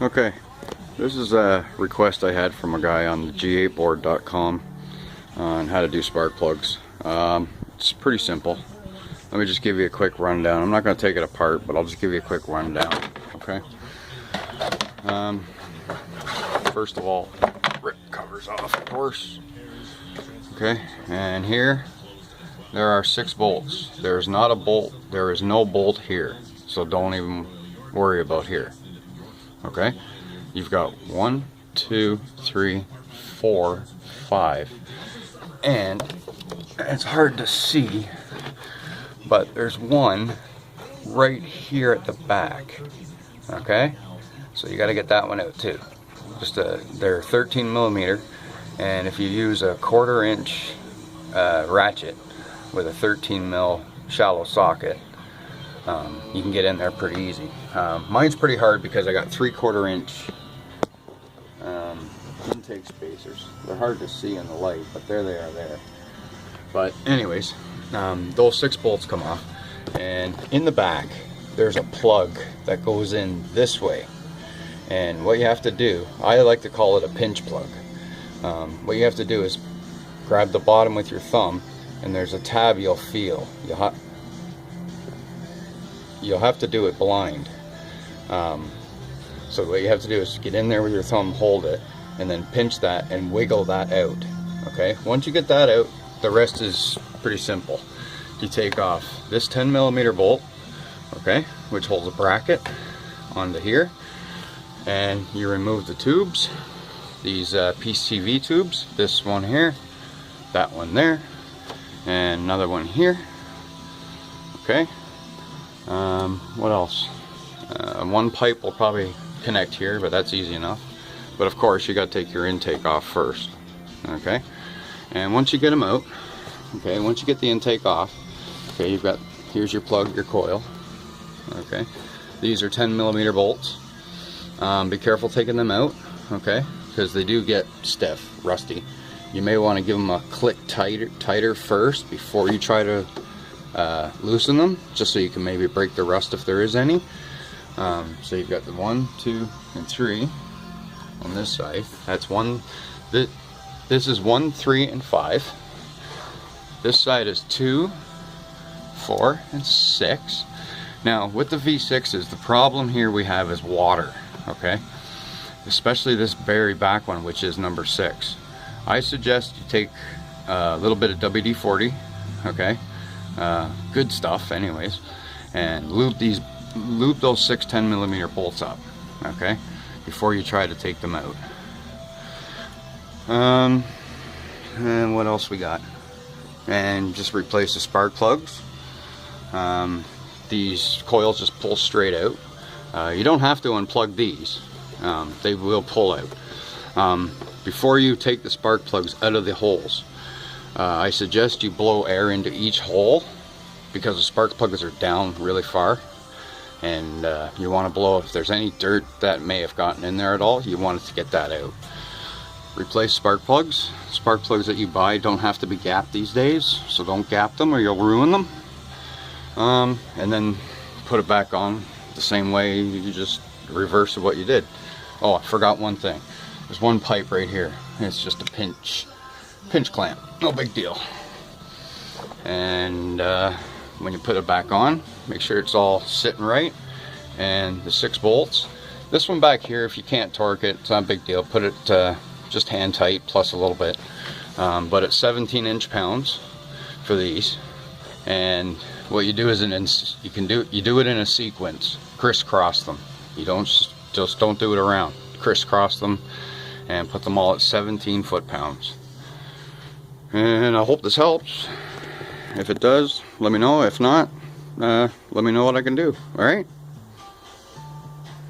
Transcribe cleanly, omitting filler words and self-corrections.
Okay, this is a request I had from a guy on the G8board.com on how to do spark plugs. It's pretty simple. Let me just give you a quick rundown. I'm not going to take it apart, but I'll just give you a quick rundown. Okay. First of all, rip covers off, of course. Okay, and here there are 6 bolts. There is not a bolt. There is no bolt here, so don't even worry about here. Okay, you've got 1, 2, 3, 4, 5, and it's hard to see, but there's one right here at the back. Okay, so you got to get that one out too. They're 13 millimeter, and if you use a 1/4 inch ratchet with a 13 mil shallow socket, you can get in there pretty easy. Mine's pretty hard because I got 3/4 inch intake spacers. They're hard to see in the light, but there they are there. But anyways, those 6 bolts come off, and in the back there's a plug that goes in this way. And what you have to do, I like to call it a pinch plug. What you have to do is grab the bottom with your thumb, and there's a tab you'll feel. You'll have to do it blind. So what you have to do is get in there with your thumb, hold it, and then pinch that and wiggle that out. Okay, once you get that out, the rest is pretty simple. You take off this 10 millimeter bolt, okay, which holds a bracket onto here, and you remove the tubes, these Pcv tubes, this one here, that one there, and another one here. Okay, what else? One pipe will probably connect here, but that's easy enough. But of course you got to take your intake off first. Okay, and once you get them out, okay, once you get the intake off, okay, you've got, here's your plug, your coil. Okay, these are 10 millimeter bolts. Be careful taking them out, okay, because they do get stiff, rusty. You may want to give them a click tighter first before you try to loosen them, just so you can maybe break the rust if there is any. So you've got the 1, 2, and 3 on this side. That's one. This is 1, 3, and 5. This side is 2, 4, and 6. Now with the V6s, the problem here we have is water. Okay, especially this very back one, which is number 6. I suggest you take a little bit of WD-40, okay, good stuff anyways, and lube those 6 10 millimeter bolts up, okay, before you try to take them out. And what else we got? And just replace the spark plugs. These coils just pull straight out. You don't have to unplug these. They will pull out. Before you take the spark plugs out of the holes, I suggest you blow air into each hole, because the spark plugs are down really far, and you want to blow, if there's any dirt that may have gotten in there at all, you want it to get that out. Replace spark plugs. Spark plugs that you buy don't have to be gapped these days, so don't gap them or you'll ruin them. And then put it back on the same way. You just reverse of what you did. Oh, I forgot one thing. There's one pipe right here. It's just a pinch clamp. No big deal. And when you put it back on, make sure it's all sitting right. And the 6 bolts. This one back here, if you can't torque it, it's not a big deal. Put it just hand tight plus a little bit. But it's 17 inch-pounds for these. And what you do is you do it in a sequence. Crisscross them. You just don't do it around. Crisscross them and put them all at 17 foot-pounds. And I hope this helps. If it does, let me know. If not, let me know what I can do. All right.